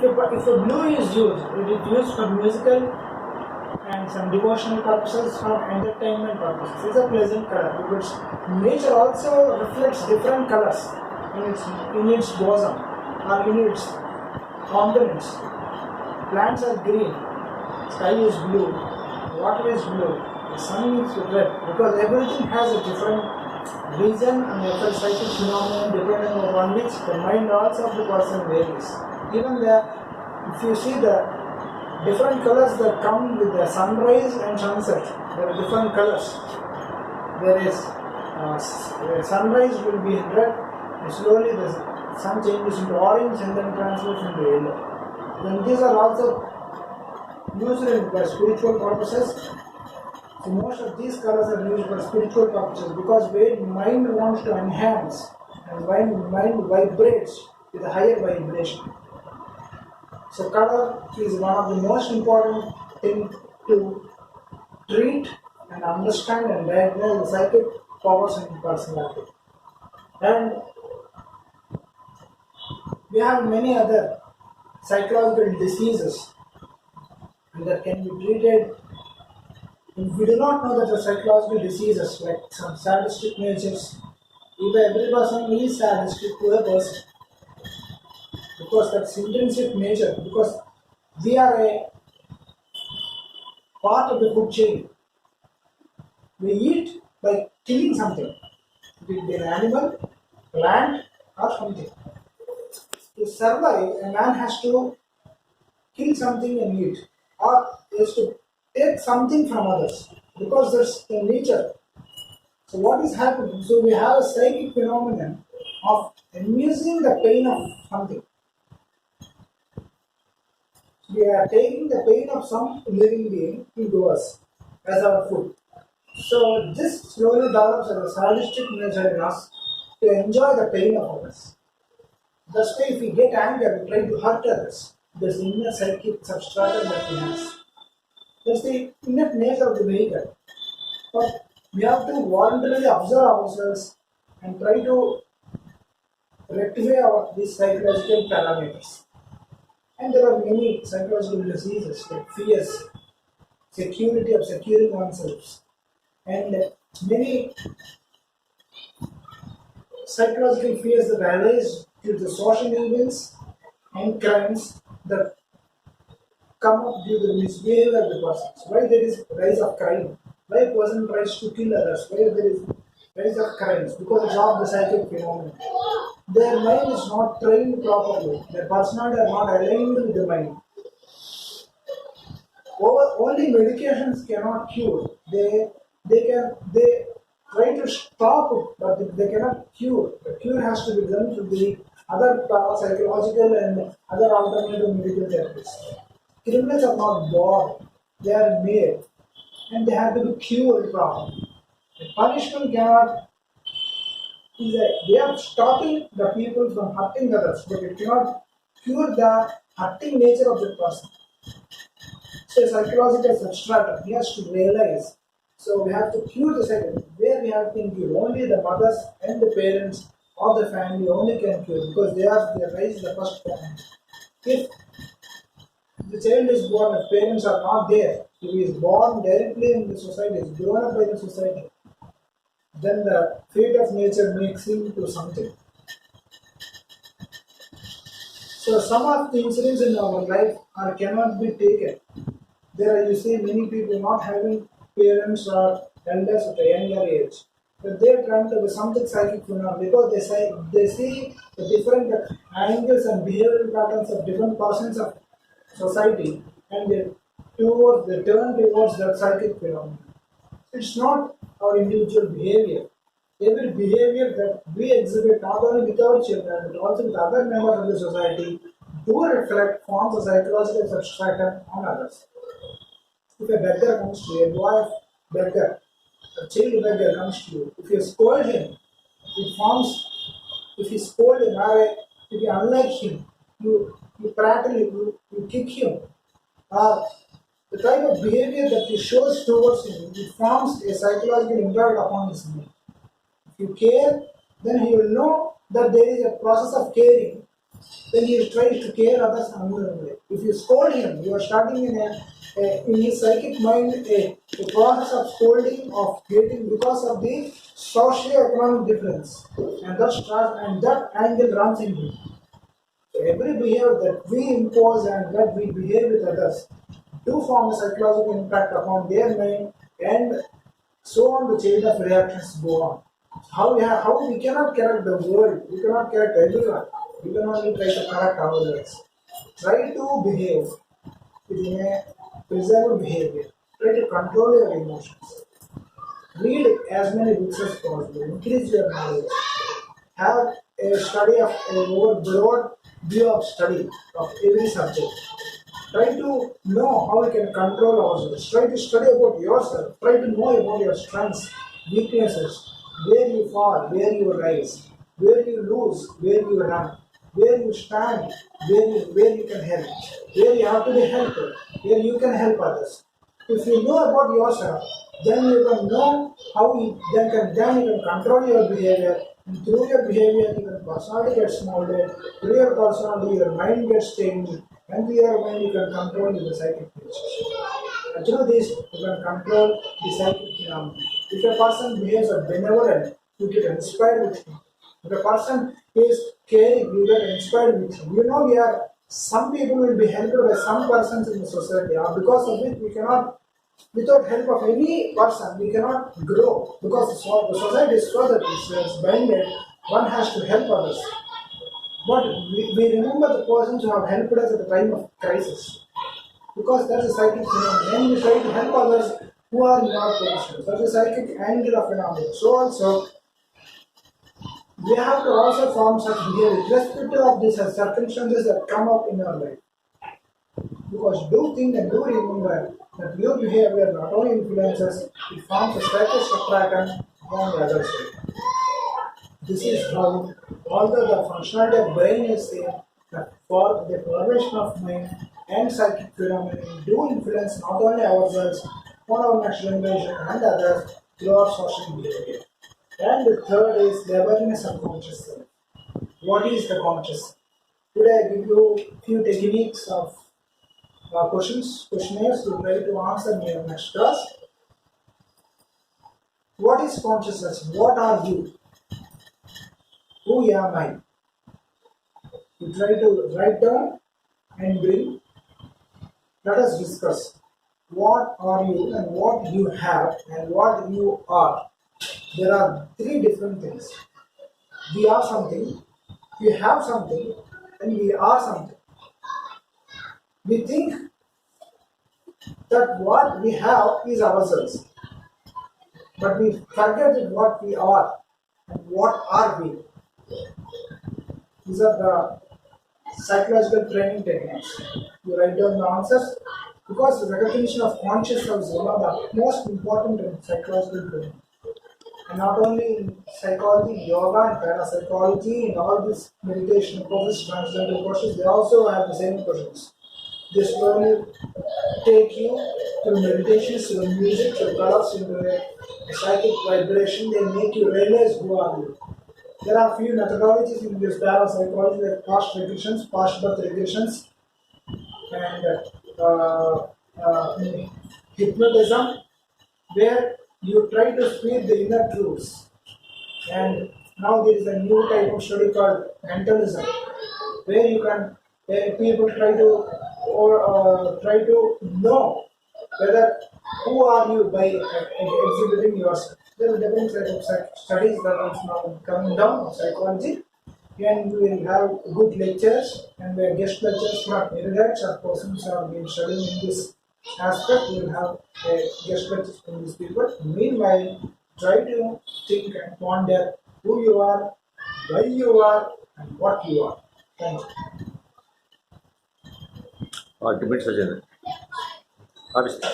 if a blue is used, it is used for musical and some devotional purposes, for entertainment purposes. It's a pleasant color because nature also reflects different colors in its bosom or in its components. Plants are green, sky is blue, water is blue, the sun is red, because everything has a different reason and effect psychic phenomenon depending upon which the mind also of the person varies. Even if you see the different colors that come with the sunrise and sunset, there are different colors. There is sunrise will be in red, and slowly the sun changes into orange and then transforms into yellow. Then these are also used for spiritual purposes. So most of these colors are used for spiritual purposes because when mind wants to enhance and when mind vibrates with a higher vibration. So color is one of the most important things to treat and understand and diagnose the psychic powers in personality. And we have many other psychological diseases that can be treated. If we do not know that the psychological diseases like some sadistic natures, even every person is sadistic to a person because that's intrinsic nature, because we are a part of the food chain. We eat by killing something, be it an animal, plant or something. To survive, a man has to kill something and eat, or has to take something from others, because that's the nature. So what is happening? So we have a psychic phenomenon of amusing the pain of something. We are taking the pain of some living being into us as our food. So this slowly develops as a sadistic nature in us to enjoy the pain of others. That's why if we get angry, we try to hurt others. There's the inner psychic substratum that we have. That's the innate nature of the vehicle. But we have to voluntarily observe ourselves and try to rectify these psychological parameters. And there are many psychological diseases like fears, security of securing oneself, and many psychological fears that arise due to social events and crimes that come up due to the misbehavior of the persons. Why there is rise of crime? Why a person tries to kill others? Why there is rise of crimes? Because of the psychic phenomenon. Their mind is not trained properly. Their personality are not aligned with the mind. Only medications cannot cure. They try to stop it, but they cannot cure. The cure has to be done through the other psychological and other alternative medical therapies. Criminals are not born; they are made, and they have to be cured properly. The punishment cannot is a way of stopping the people from hurting others, but it cannot cure the hurting nature of the person. So psychological substratum, he has to realize. So we have to cure the cycle. Where we have been cured, only the mothers and the parents or the family only can cure because they raise the first family. If the child is born, if parents are not there, if he is born directly in the society, is grown up by the society, then the fate of nature makes him to something. So some of the incidents in our life cannot be taken. There are, you see, many people not having parents or elders at a younger age. But they are trying to be something psychic phenomenon because they see the different angles and behavioral patterns of different persons of society and they turn towards that psychic phenomenon. It's not our individual behavior. Every behavior that we exhibit not only with our children but also with other members of the society do reflect forms of psychological substratum on others. If a beggar comes to you, a boy beggar, a child beggar comes to you, if you scold him, it forms, if you scold him, or if you unlike him, you prattle him, you kick him, or the type of behavior that he shows towards him, it forms a psychological impact upon his mind. If you care, then he will know that there is a process of caring When he tries to care others unwillingly. If you scold him, you are starting in his psychic mind a process of scolding, of hating because of the socio-economic difference, and that angle runs in him. So every behavior that we impose and that we behave with others do form a psychological impact upon their mind, and so on the chain of reactions go on. How we cannot correct the world, we cannot correct everyone. We can only try to correct ourselves. Try to behave within a preserved behavior. Try to control your emotions. Read as many books as possible. Increase your knowledge. Have a study of a more broad view of study of every subject. Try to know how you can control ourselves. Try to study about yourself. Try to know about your strengths, weaknesses, where you fall, where you rise, where you lose, where you run, where you stand, where you can help, where you have to be helped, where you can help others. If you know about yourself, then you can know how then you can control your behavior. And through your behavior, your personality gets molded. Through your personality, your mind gets changed. And through your mind, you can control the psychic process. And through this, you can control the psychic phenomena. If a person behaves as benevolent, you get inspired with him. If a person is caring, you get inspired with him. You know, some people will be helped by some persons in the society, or because of it, we cannot, without help of any person, we cannot grow, because the society is so that it's binded, one has to help others. But we remember the persons who have helped us at the time of crisis, because that's a psychic phenomenon. Then we try to help others who are in our position. That's a psychic angle of phenomenon. So also, we have to also form such behavior, irrespective of these circumstances that come up in our life. Because do think and do remember that your behavior not only influences, it forms a psychic pattern upon the other side. This is how, although the functionality of brain is same, that for the formation of mind and psychic phenomena do influence not only ourselves, but our next generation and others through our social behavior. And the third is the awareness of conscious self. What is the conscious? Today I give you few techniques of questionnaires to try to answer in your next class. What is consciousness? What are you? Who am I? You try to write down and bring. Let us discuss. What are you and what you have and what you are? There are three different things. We are something, we have something, and we are something. We think that what we have is ourselves, but we forget what we are and what are we. These are the psychological training techniques. You write down the answers, because the recognition of consciousness is one of the most important in psychological training. And not only in psychology, yoga and parapsychology, in all these meditation courses, transcendental courses, they also have the same questions. They slowly take you to meditations, to music, to colors, into a psychic vibration. They make you realize who are you. There are few methodologies in this parapsychology, like past regressions, past birth regressions, and hypnotism, where you try to speak the inner truths. And now there is a new type of study called mentalism, where you can people try to know whether who are you by exhibiting yourself. There are different types of studies that are now coming down of psychology, and we will have good lectures and guest lectures from erudite or persons who have been studying in this aspect. We will have guest lectures from these people. Meanwhile, try to think and ponder who you are, why you are, and what you are. Thank you. Ultimate Sajjan. Obviously.